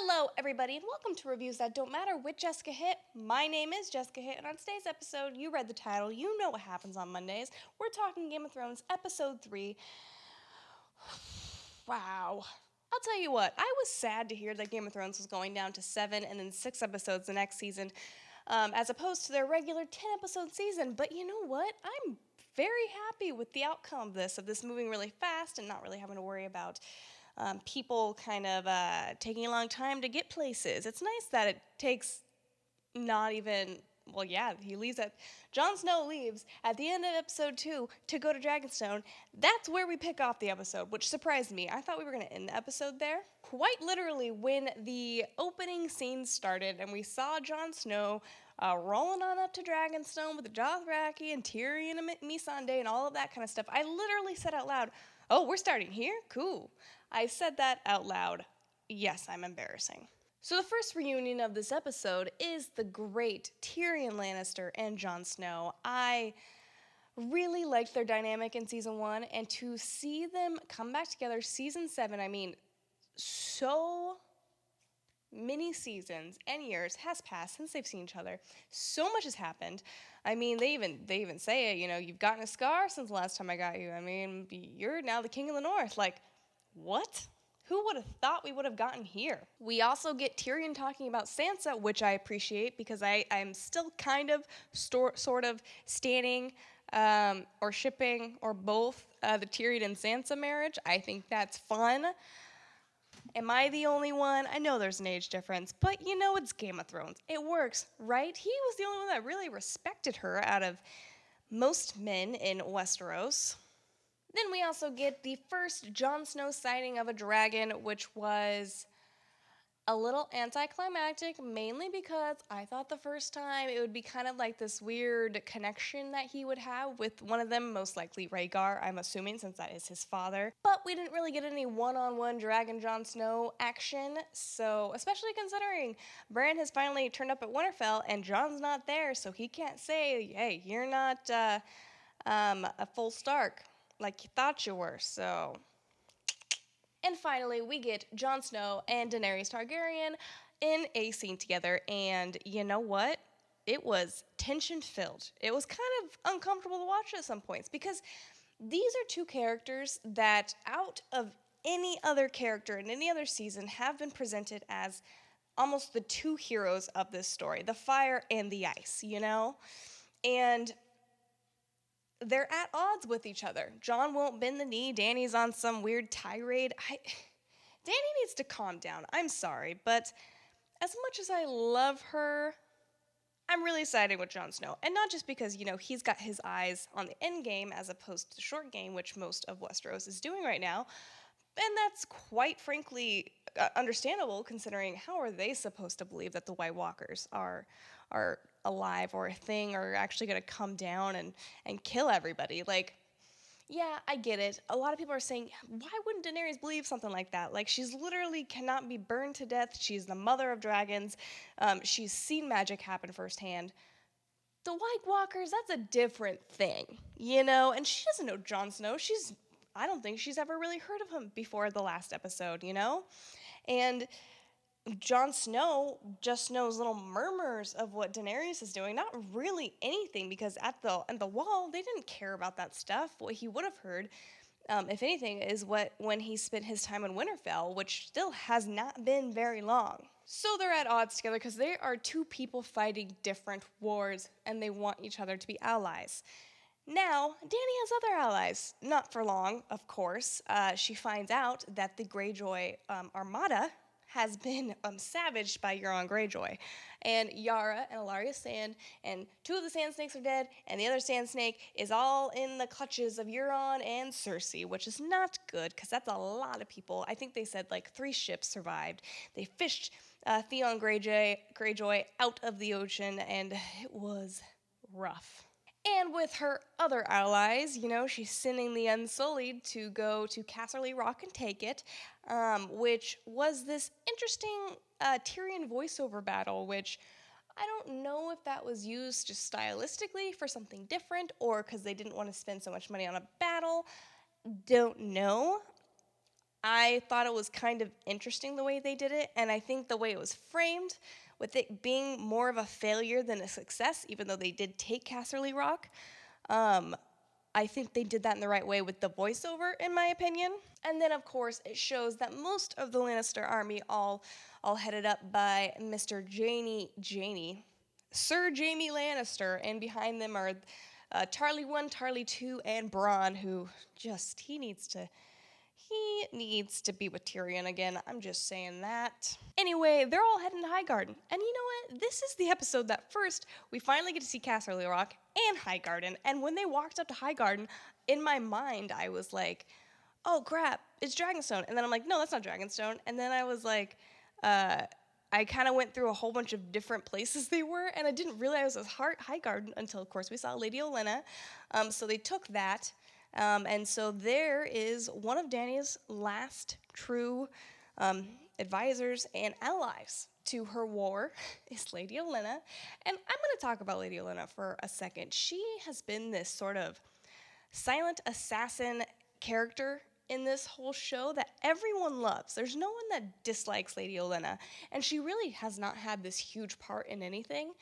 Hello, everybody, and welcome to Reviews That Don't Matter with Jessica Hitt. My name is Jessica Hitt, and on today's episode, you read the title, you know what happens on Mondays. We're talking Game of Thrones, Episode 3. Wow. I'll tell you what, I was sad to hear that Game of Thrones was going down to 7 and then 6 episodes the next season, as opposed to their regular 10-episode season. But you know what? I'm very happy with the outcome of this moving really fast and not really having to worry about people kind of taking a long time to get places. It's nice that it takes not even, well, yeah, Jon Snow leaves at the end of episode 2 to go to Dragonstone. That's where we pick off the episode, which surprised me. I thought we were going to end the episode there. Quite literally, when the opening scene started and we saw Jon Snow rolling on up to Dragonstone with the Dothraki and Tyrion and Missandei and all of that kind of stuff, I literally said out loud, "Oh, we're starting here? Cool." I said that out loud. Yes, I'm embarrassing. So the first reunion of this episode is the great Tyrion Lannister and Jon Snow. I really liked their dynamic in season 1, and to see them come back together season 7, I mean, so many seasons and years has passed since they've seen each other. So much has happened. I mean, they even say it, you've gotten a scar since the last time I got you. I mean, you're now the king of the North. Like, what? Who would have thought we would have gotten here? We also get Tyrion talking about Sansa, which I appreciate because I'm still kind of sort of standing or shipping or both the Tyrion and Sansa marriage. I think that's fun. Am I the only one? I know there's an age difference, but it's Game of Thrones. It works, right? He was the only one that really respected her out of most men in Westeros. Then we also get the first Jon Snow sighting of a dragon, which was a little anticlimactic, mainly because I thought the first time it would be kind of like this weird connection that he would have with one of them, most likely Rhaegar, I'm assuming, since that is his father. But we didn't really get any one-on-one Dragon Jon Snow action, so especially considering Bran has finally turned up at Winterfell and Jon's not there, so he can't say, "Hey, you're not a full Stark like you thought you were," so. And finally, we get Jon Snow and Daenerys Targaryen in a scene together, and you know what? It was tension-filled. It was kind of uncomfortable to watch at some points, because these are two characters that, out of any other character in any other season, have been presented as almost the two heroes of this story, the fire and the ice, And they're at odds with each other. Jon won't bend the knee. Dany's on some weird tirade. Dany needs to calm down. I'm sorry, but as much as I love her, I'm really siding with Jon Snow. And not just because, he's got his eyes on the end game as opposed to the short game, which most of Westeros is doing right now. And that's quite frankly understandable, considering how are they supposed to believe that the White Walkers are alive or a thing, or actually going to come down and kill everybody? Like, yeah, I get it. A lot of people are saying, why wouldn't Daenerys believe something like that? Like, she's literally cannot be burned to death. She's the mother of dragons. She's seen magic happen firsthand. The White Walkers, that's a different thing, And she doesn't know Jon Snow. I don't think she's ever really heard of him before the last episode, And Jon Snow just knows little murmurs of what Daenerys is doing, not really anything, because at the Wall, they didn't care about that stuff. What he would have heard, if anything, is when he spent his time in Winterfell, which still has not been very long. So they're at odds together because they are two people fighting different wars, and they want each other to be allies. Now, Dany has other allies. Not for long, of course. She finds out that the Greyjoy Armada has been savaged by Euron Greyjoy. And Yara and Ellaria Sand, and two of the Sand Snakes are dead, and the other Sand Snake is all in the clutches of Euron and Cersei, which is not good, because that's a lot of people. I think they said 3 ships survived. They fished Theon Greyjoy out of the ocean, and it was rough. And with her other allies, she's sending the Unsullied to go to Casterly Rock and take it, which was this interesting Tyrion voiceover battle, which I don't know if that was used just stylistically for something different or because they didn't want to spend so much money on a battle. Don't know. I thought it was kind of interesting the way they did it, and I think the way it was framed, with it being more of a failure than a success, even though they did take Casterly Rock, um, I think they did that in the right way with the voiceover, in my opinion. And then, of course, it shows that most of the Lannister army, all headed up by Mr. Sir Jaime Lannister, and behind them are Tarly 1, Tarly 2, and Bronn, who just, he needs to be with Tyrion again. I'm just saying that. Anyway, they're all heading to Highgarden. And you know what? This is the episode that first we finally get to see Casterly Rock and Highgarden. And when they walked up to Highgarden, in my mind, I was like, oh crap, it's Dragonstone. And then I'm like, no, that's not Dragonstone. And then I was like, I kind of went through a whole bunch of different places they were, and I didn't realize it was Highgarden until, of course, we saw Lady Olenna. So they took that. And so there is one of Dany's last true advisors and allies to her war is Lady Olenna. And I'm going to talk about Lady Olenna for a second. She has been this sort of silent assassin character in this whole show that everyone loves. There's no one that dislikes Lady Olenna, and she really has not had this huge part in anything.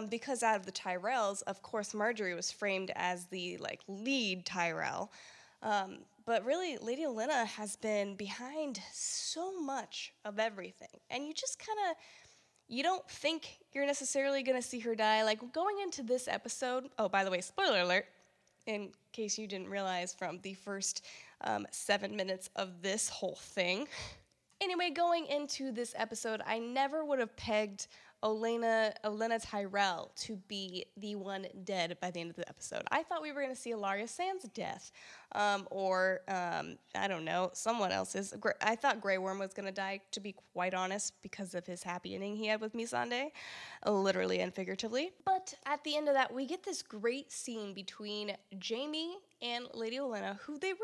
Because out of the Tyrells, of course, Marjorie was framed as the lead Tyrell, but really, Lady Olenna has been behind so much of everything, and you just you don't think you're necessarily gonna see her die. Like going into this episode. Oh, by the way, spoiler alert! In case you didn't realize from the first 7 minutes of this whole thing. Anyway, going into this episode, I never would have pegged Olenna Tyrell to be the one dead by the end of the episode. I thought we were going to see Ilaria Sand's death, or I don't know, someone else's. I thought Grey Worm was going to die, to be quite honest, because of his happy ending he had with Missandei, literally and figuratively. But at the end of that, we get this great scene between Jaime and Lady Olenna, who they've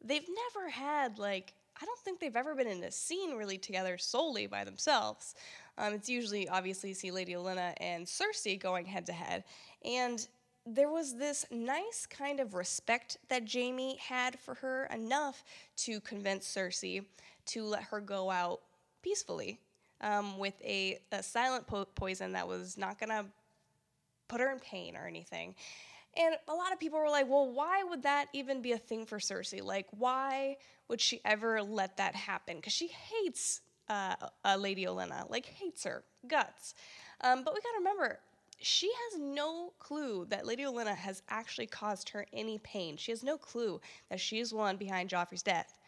never had, I don't think they've ever been in a scene really together solely by themselves. It's usually, obviously, you see Lady Olenna and Cersei going head to head. And there was this nice kind of respect that Jaime had for her, enough to convince Cersei to let her go out peacefully with a silent poison that was not going to put her in pain or anything. And a lot of people were like, well, why would that even be a thing for Cersei? Like, why would she ever let that happen? Because she hates Lady Olenna, hates her guts. But we gotta remember, she has no clue that Lady Olenna has actually caused her any pain. She has no clue that she's one behind Joffrey's death.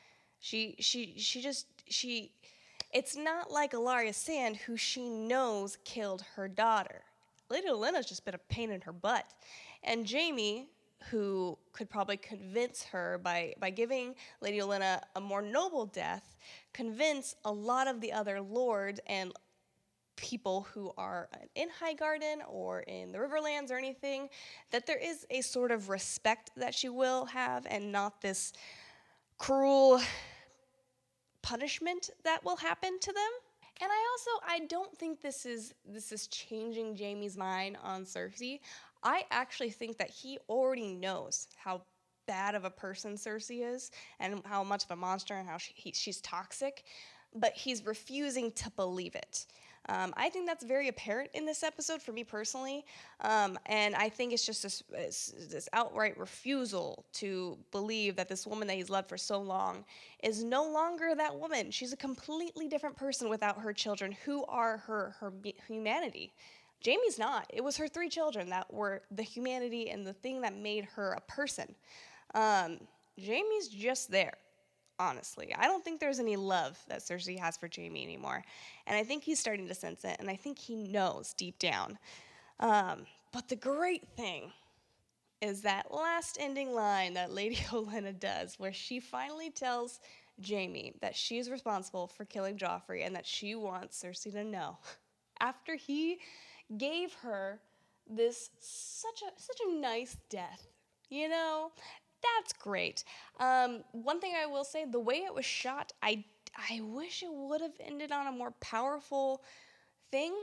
It's not like Ilaria Sand, who she knows killed her daughter. Lady Olenna's just been a pain in her butt. And Jaime, who could probably convince her by giving Lady Olenna a more noble death, convince a lot of the other lords and people who are in Highgarden or in the Riverlands or anything, that there is a sort of respect that she will have and not this cruel punishment that will happen to them. And I don't think this is changing Jaime's mind on Cersei. I actually think that he already knows how bad of a person Cersei is and how much of a monster and how she's toxic, but he's refusing to believe it. I think that's very apparent in this episode for me personally, and I think it's just this outright refusal to believe that this woman that he's loved for so long is no longer that woman. She's a completely different person without her children, who are her humanity. Jaime's not. It was her 3 children that were the humanity and the thing that made her a person. Jaime's just there. Honestly, I don't think there's any love that Cersei has for Jaime anymore. And I think he's starting to sense it, and I think he knows deep down. But the great thing is that last ending line that Lady Olenna does, where she finally tells Jaime that she's responsible for killing Joffrey and that she wants Cersei to know. After he gave her such a nice death, you know? That's great. One thing I will say, the way it was shot, I wish it would have ended on a more powerful thing.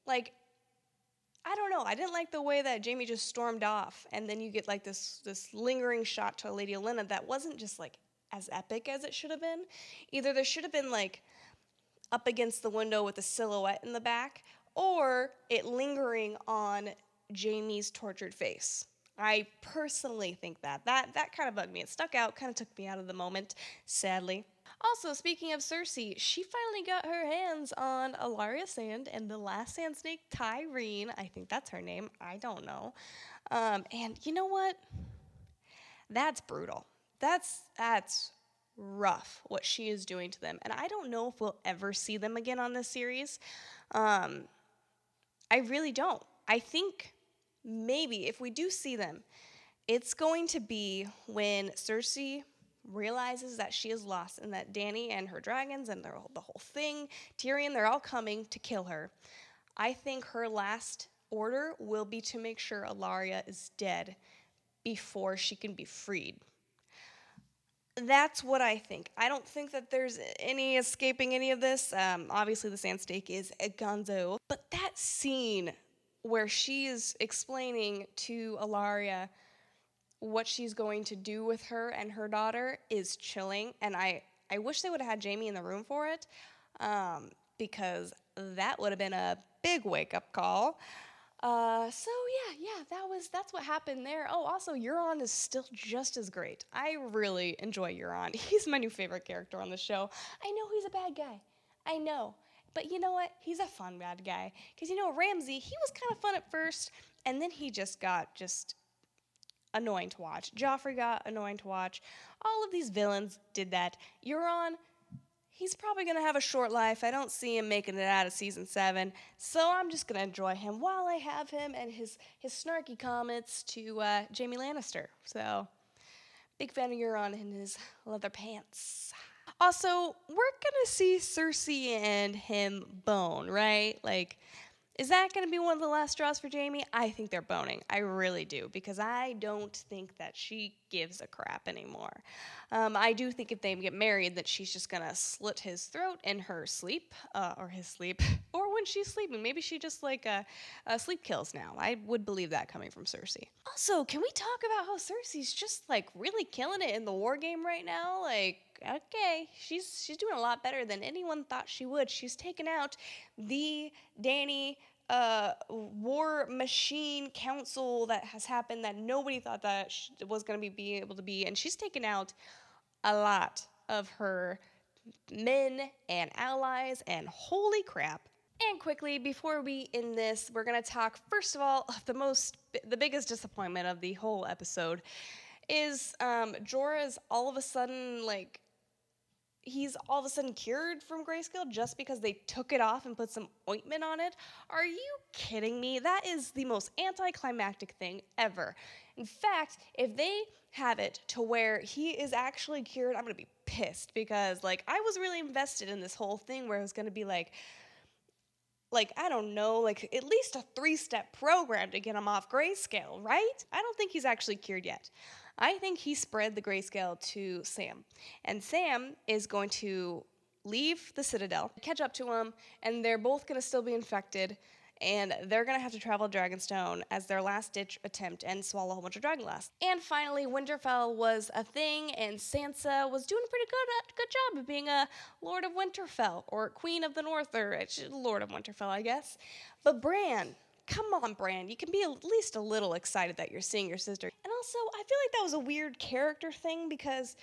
I don't know. I didn't like the way that Jaime just stormed off, and then you get this lingering shot to Lady Olenna that wasn't just as epic as it should have been. Either there should have been like up against the window with a silhouette in the back, or it lingering on Jamie's tortured face. I personally think that kind of bugged me. It stuck out, kind of took me out of the moment, sadly. Also, speaking of Cersei, she finally got her hands on Alaria Sand and the last Sand Snake, Tyrene. I think that's her name. I don't know. And you know what? That's brutal. That's rough what she is doing to them. And I don't know if we'll ever see them again on this series. Um, I really don't. I think maybe if we do see them, it's going to be when Cersei realizes that she is lost and that Dany and her dragons and the whole thing, Tyrion, they're all coming to kill her. I think her last order will be to make sure Alaria is dead before she can be freed. That's what I think. I don't think that there's any escaping any of this. Obviously, the Sand Snake is a gonzo. But that scene where she is explaining to Alaria what she's going to do with her and her daughter is chilling. And I wish they would have had Jamie in the room for it, because that would have been a big wake-up call. So yeah, that's what happened there. Oh, also, Euron is still just as great. I really enjoy Euron. He's my new favorite character on the show. I know he's a bad guy. I know. But you know what? He's a fun bad guy. Because, Ramsay, he was kind of fun at first, and then he just got annoying to watch. Joffrey got annoying to watch. All of these villains did that. Euron, he's probably going to have a short life. I don't see him making it out of season 7. So I'm just going to enjoy him while I have him and his snarky comments to Jaime Lannister. So, big fan of Euron and his leather pants. Also, we're going to see Cersei and him bone, right? Like, is that going to be one of the last straws for Jaime? I think they're boning. I really do, because I don't think that she gives a crap anymore. I do think if they get married that she's just going to slit his throat in her sleep, or his sleep, or when she's sleeping. Maybe she just sleep kills now. I would believe that coming from Cersei. Also, can we talk about how Cersei's just really killing it in the war game right now? Okay, she's doing a lot better than anyone thought she would. She's taken out the Dany war machine council that has happened that nobody thought that was going to be able to be, and she's taken out a lot of her men and allies, and holy crap. And quickly, before we end this, we're going to talk, first of all, of the biggest disappointment of the whole episode is Jorah's all of a sudden, he's all of a sudden cured from grayscale just because they took it off and put some ointment on it. Are you kidding me? That is the most anticlimactic thing ever. In fact, if they have it to where he is actually cured, I'm going to be pissed, because I was really invested in this whole thing where it was going to be I don't know, at least a 3-step program to get him off grayscale, right? I don't think he's actually cured yet. I think he spread the grayscale to Sam. And Sam is going to leave the Citadel, catch up to him, and they're both going to still be infected, and they're going to have to travel Dragonstone as their last-ditch attempt and swallow a whole bunch of dragonglass. And finally, Winterfell was a thing, and Sansa was doing a pretty good job of being a Lord of Winterfell, or Queen of the North, or Lord of Winterfell, I guess. But Bran, come on, Bran. You can be at least a little excited that you're seeing your sister. And also, I feel like that was a weird character thing, because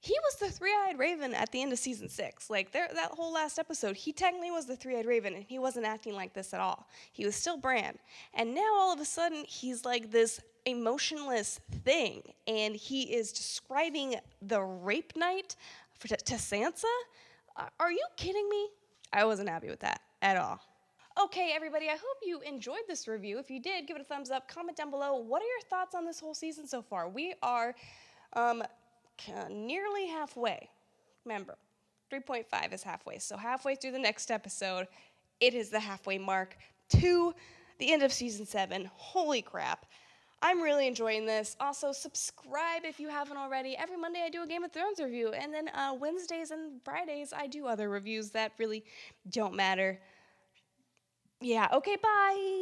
he was the three-eyed raven at the end of season 6. That whole last episode, he technically was the three-eyed raven, and he wasn't acting like this at all. He was still Bran. And now, all of a sudden, he's this emotionless thing, and he is describing the rape night to Sansa? Are you kidding me? I wasn't happy with that at all. Okay, everybody, I hope you enjoyed this review. If you did, give it a thumbs up. Comment down below. What are your thoughts on this whole season so far? We are nearly halfway. Remember, 3.5 is halfway. So halfway through the next episode, it is the halfway mark to the end of season 7. Holy crap. I'm really enjoying this. Also, subscribe if you haven't already. Every Monday I do a Game of Thrones review, and then Wednesdays and Fridays I do other reviews that really don't matter. Yeah, okay, bye.